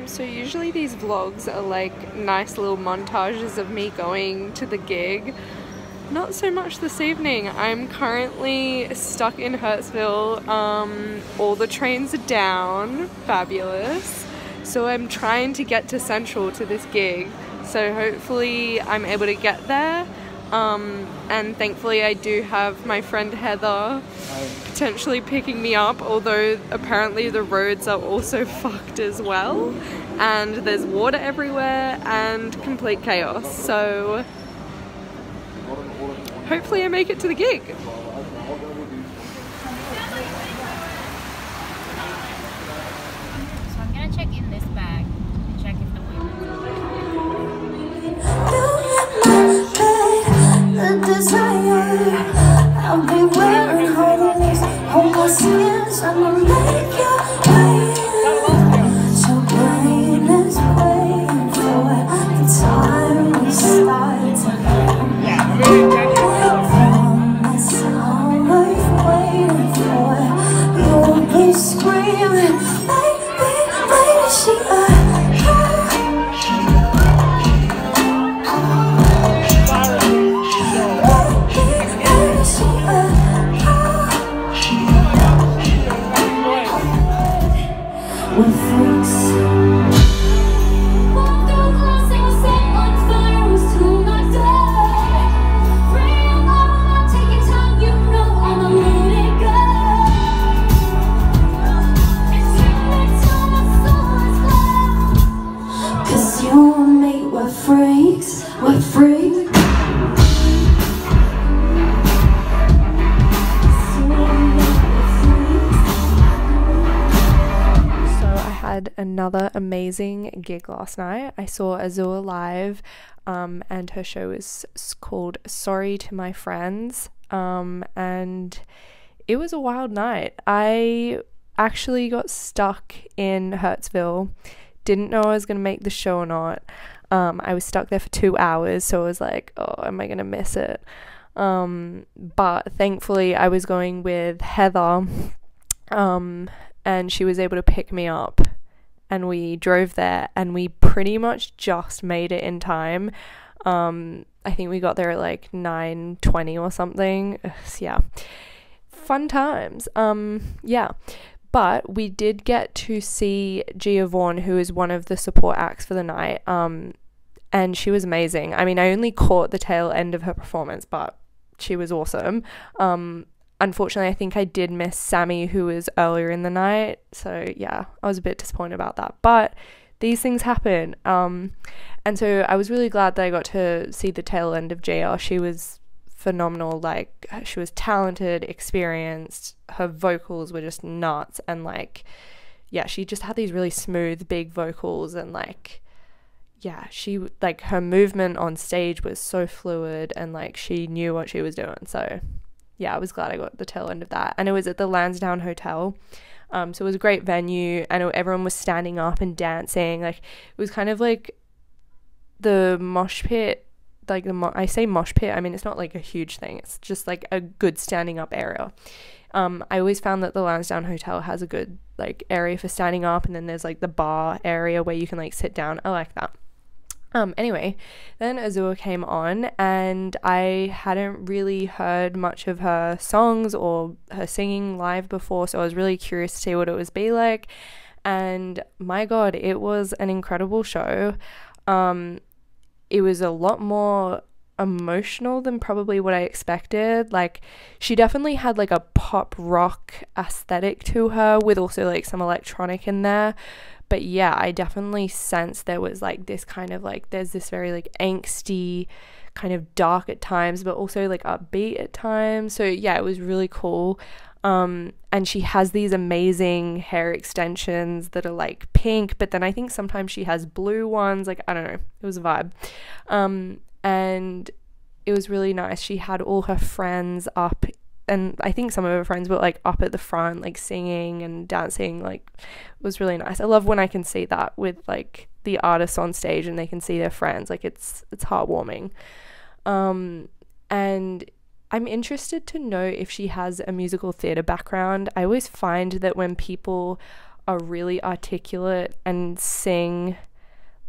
So usually these vlogs are like nice little montages of me going to the gig. Not so much this evening. I'm currently stuck in Hertzville. All the trains are down. Fabulous. So I'm trying to get to Central to this gig. So hopefully I'm able to get there. And thankfully I do have my friend Heather potentially picking me up, although apparently the roads are also fucked as well. And there's water everywhere and complete chaos. So hopefully I make it to the gig. So I'm gonna check in this bag and check if the women's the desire. I'll be wearing holes, hold my sins, I'ma make you wait. So brain is waiting for the time we start to promise all I've waited for. You'll be screaming, baby, she another amazing gig last night. I saw AZURE live, and her show is called Sorry to My Friends, and it was a wild night. I actually got stuck in Hertzville, didn't know I was going to make the show or not. I was stuck there for 2 hours, so I was like, oh, am I going to miss it? But thankfully I was going with Heather, and she was able to pick me up. And we drove there and we pretty much just made it in time. I think we got there at like 9:20 or something. Yeah. Fun times. Yeah. But we did get to see Gia Vaughn, who is one of the support acts for the night. And she was amazing. I mean, I only caught the tail end of her performance, but she was awesome. Unfortunately, I think I did miss Sammy, who was earlier in the night. So yeah, I was a bit disappointed about that. But these things happen. And so I was really glad that I got to see the tail end of Gia. She was phenomenal. Like, she was talented, experienced. Her vocals were just nuts. And like, yeah, she just had these really smooth, big vocals. And like, yeah, she, like, her movement on stage was so fluid. And like, she knew what she was doing. So yeah, I was glad I got the tail end of that. And it was at the Landsdowne Hotel. So it was a great venue. I know everyone was standing up and dancing. Like, it was kind of like the mosh pit. Like, I say mosh pit, I mean, it's not like a huge thing. It's just like a good standing up area. I always found that the Lansdowne Hotel has a good like area for standing up. And then there's like the bar area where you can like sit down. I like that. Anyway, then AZURE came on, and I hadn't really heard much of her songs or her singing live before, so I was really curious to see what it was be like. And my god, it was an incredible show. It was a lot more emotional than probably what I expected. Like, she definitely had like a pop rock aesthetic to her, with also like some electronic in there. But yeah, I definitely sensed there was like this kind of like, there's this very like angsty, kind of dark at times, but also like upbeat at times. So yeah, it was really cool. And she has these amazing hair extensions that are like pink, but then I think sometimes she has blue ones. Like, I don't know, it was a vibe. And it was really nice. She had all her friends up, and I think some of her friends were like up at the front, like singing and dancing. Like, it was really nice. I love when I can see that with like the artists on stage and they can see their friends. Like, it's heartwarming. And I'm interested to know if she has a musical theatre background. I always find that when people are really articulate and sing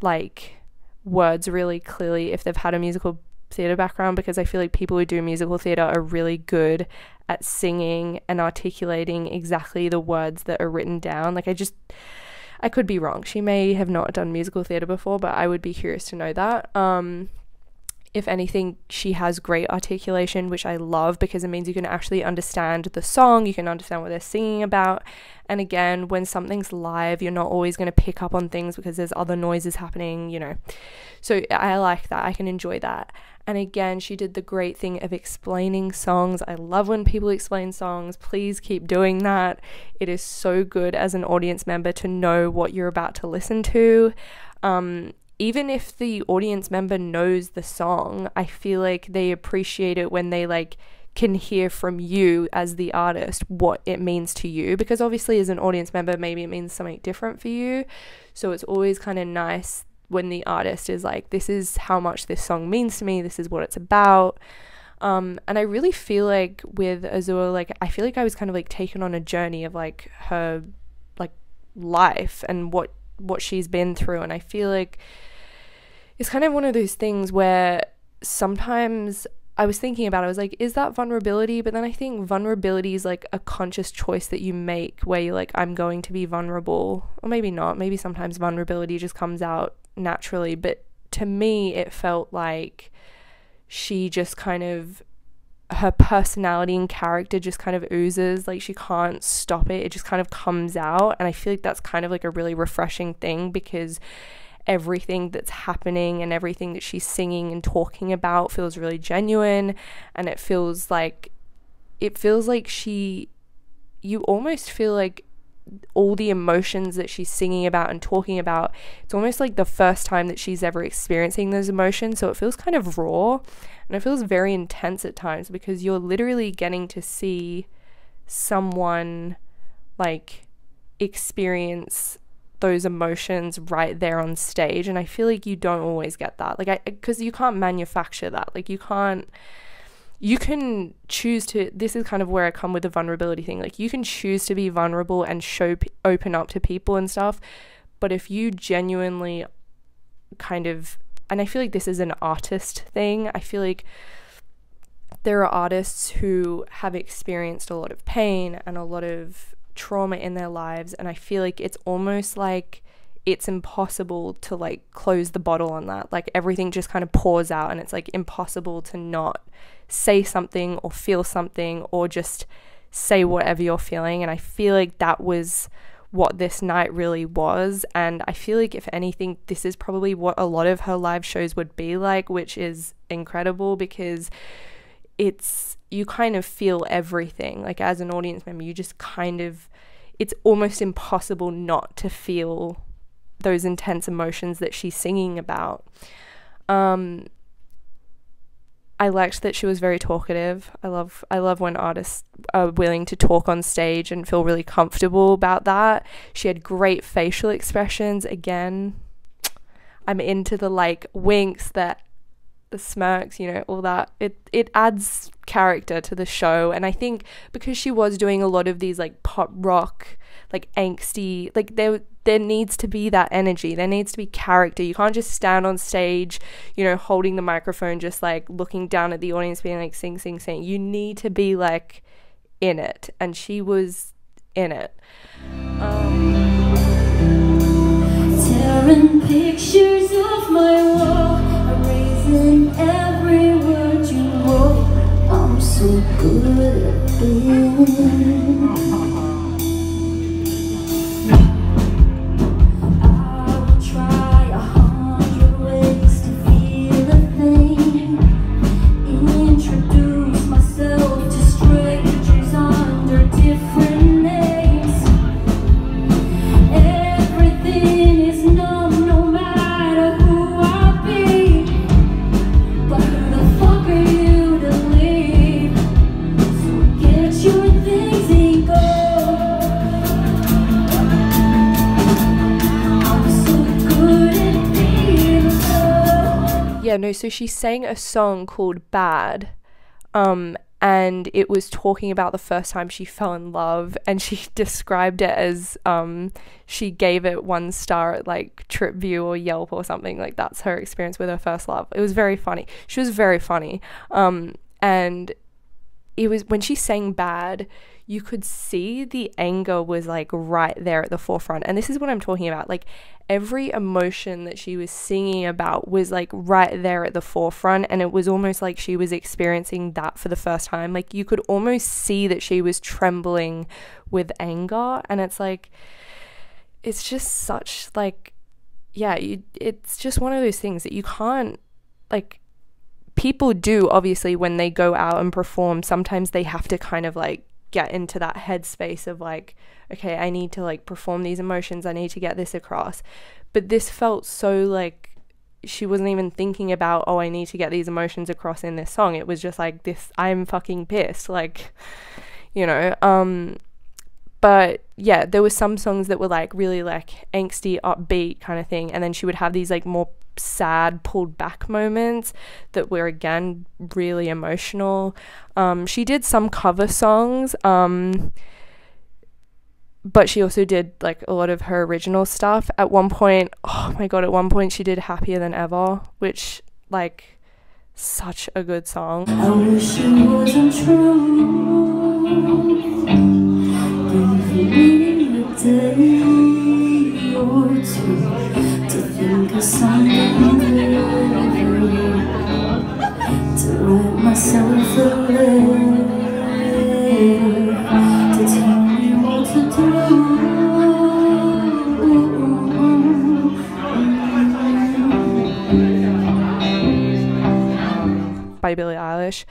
like words really clearly if they've had a musical theatre background, because I feel like people who do musical theatre are really good at singing and articulating exactly the words that are written down. Like I could be wrong. She may have not done musical theatre before, but I would be curious to know that. If anything, she has great articulation, which I love, because it means you can actually understand the song, you can understand what they're singing about. And again, when something's live, you're not always going to pick up on things because there's other noises happening, you know. So I like that. I can enjoy that. And again, she did the great thing of explaining songs. I love when people explain songs. Please keep doing that. It is so good as an audience member to know what you're about to listen to. Even if the audience member knows the song, I feel like they appreciate it when they like can hear from you as the artist what it means to you, because obviously as an audience member maybe it means something different for you. So it's always kind of nice when the artist is like, this is how much this song means to me, this is what it's about. And I really feel like with AZURE, like I feel like I was kind of like taken on a journey of like her like life and what she's been through. And I feel like it's kind of one of those things where sometimes I was thinking about it, I was like, is that vulnerability? But then I think vulnerability is like a conscious choice that you make where you're like, I'm going to be vulnerable. Or maybe not. Maybe sometimes vulnerability just comes out naturally. But to me, it felt like she just kind of, her personality and character just kind of oozes. Like she can't stop it. It just kind of comes out. And I feel like that's kind of like a really refreshing thing, because everything that's happening and everything that she's singing and talking about feels really genuine, and it feels like you almost feel like all the emotions that she's singing about and talking about, it's almost like the first time that she's ever experiencing those emotions. So it feels kind of raw, and it feels very intense at times, because you're literally getting to see someone like experience those emotions right there on stage. And I feel like you don't always get that, like because you can't manufacture that. Like you can choose to, this is kind of where I come with the vulnerability thing, like you can choose to be vulnerable and open up to people and stuff, but if you genuinely kind of, and I feel like this is an artist thing, I feel like there are artists who have experienced a lot of pain and a lot of trauma in their lives, and I feel like it's almost like it's impossible to like close the bottle on that. Like everything just kind of pours out, and it's like impossible to not say something or feel something or just say whatever you're feeling. And I feel like that was what this night really was. And I feel like if anything, this is probably what a lot of her live shows would be like, which is incredible, because you kind of feel everything. Like as an audience member, you just kind of, it's almost impossible not to feel those intense emotions that she's singing about. I liked that she was very talkative. I love when artists are willing to talk on stage and feel really comfortable about that. She had great facial expressions. Again, I'm into the like winks, the smirks, you know, all that. It adds character to the show. And I think because she was doing a lot of these like pop rock, like angsty, like there needs to be that energy, there needs to be character. You can't just stand on stage, you know, holding the microphone, just like looking down at the audience being like sing, sing, sing. You need to be like in it, and she was in it. Tearing pictures off my wall, erasing every word you wrote. I'm so good at being. I will try 100 ways to feel a thing. Introduce myself to strangers under different names. Everything is numb, no matter who I be. But who the fuck are you to leave? So get your things and go. I'm so good at being alone. Yeah, no, so she sang a song called Bad, and and it was talking about the first time she fell in love, and she described it as she gave it 1 star at like TripView or Yelp or something. Like, that's her experience with her first love. It was very funny. She was very funny. And it was, when she sang Bad, you could see the anger was like right there at the forefront. And this is what I'm talking about. Like, every emotion that she was singing about was like right there at the forefront, and it was almost like she was experiencing that for the first time. Like, you could almost see that she was trembling with anger, and it's like, it's just such like, yeah, it's just one of those things that you can't, like, people do obviously when they go out and perform, sometimes they have to kind of like get into that headspace of like, okay, I need to like perform these emotions, I need to get this across. But this felt so like she wasn't even thinking about, oh, I need to get these emotions across in this song. It was just like, this, I'm fucking pissed, like, you know. But yeah, there were some songs that were like really like angsty, upbeat kind of thing, and then she would have these like more sad, pulled back moments that were again really emotional. She did some cover songs, but she also did like a lot of her original stuff. At one point, oh my god, at one point she did Happier Than Ever, which, like, such a good song. I wish it wasn't true. Give me a day or two to think of something new, to write myself a letter, to tell me what to do. By Billie Eilish.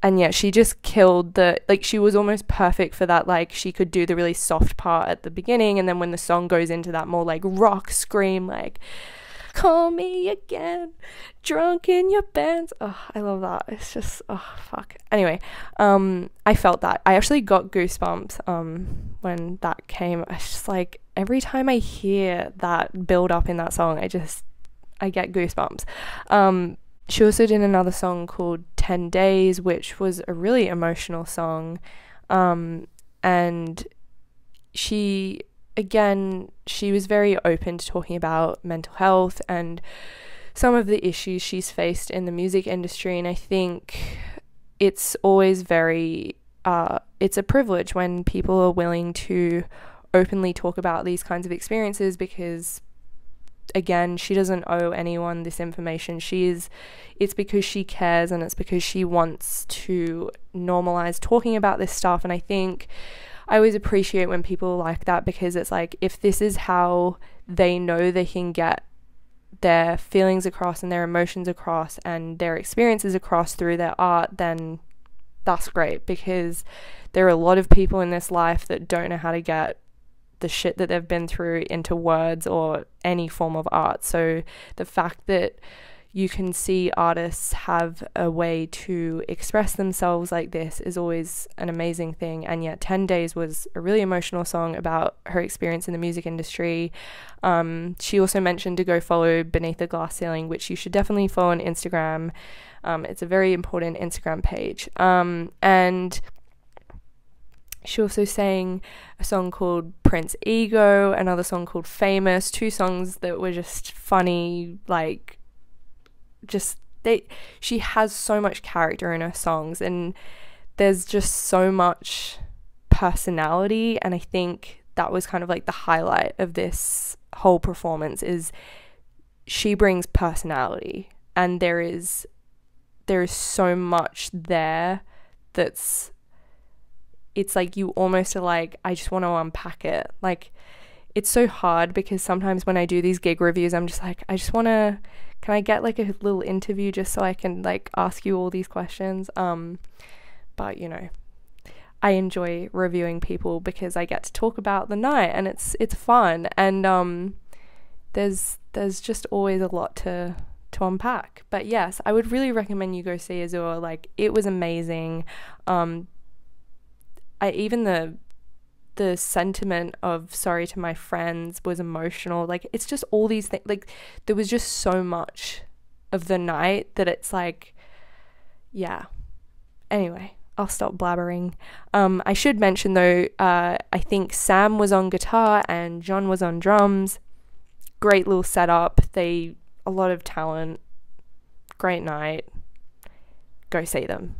And yeah, she just killed the, like, she was almost perfect for that. Like, she could do the really soft part at the beginning, and then when the song goes into that more like rock scream, like, call me again, drunk in your bands. Oh, I love that. It's just, oh fuck. Anyway, I felt that. I actually got goosebumps when that came. I just, like, every time I hear that build up in that song, I get goosebumps. She also did another song called 10 Days, which was a really emotional song. And she was very open to talking about mental health and some of the issues she's faced in the music industry. And I think it's always it's a privilege when people are willing to openly talk about these kinds of experiences, because again, she doesn't owe anyone this information. It's because she cares, and it's because she wants to normalize talking about this stuff. And I think I always appreciate when people like that, because it's like, if this is how they know they can get their feelings across and their emotions across and their experiences across through their art, then that's great, because there are a lot of people in this life that don't know how to get the shit that they've been through into words or any form of art. So the fact that you can see artists have a way to express themselves like this is always an amazing thing. And yet 10 Days was a really emotional song about her experience in the music industry. She also mentioned to go follow Beneath the Glass Ceiling, which you should definitely follow on Instagram. It's a very important Instagram page. And she also sang a song called Prince Ego, another song called Famous, 2 songs that were just funny. Like, she has so much character in her songs, and there's just so much personality. And I think that was kind of like the highlight of this whole performance, is she brings personality, and there is so much there that's, it's like you almost are like, I just want to unpack it. Like, it's so hard, because sometimes when I do these gig reviews, I'm just like, can I get like a little interview just so I can like ask you all these questions? But you know, I enjoy reviewing people because I get to talk about the night, and it's fun, and there's just always a lot to unpack. But yes, I would really recommend you go see AZURE. Like, it was amazing. Even the sentiment of Sorry to My Friends was emotional. Like, it's just all these things. Like, there was just so much of the night that it's like, yeah, Anyway, I'll stop blabbering. I should mention though, I think Sam was on guitar and John was on drums. Great little setup. A lot of talent. Great night. Go see them.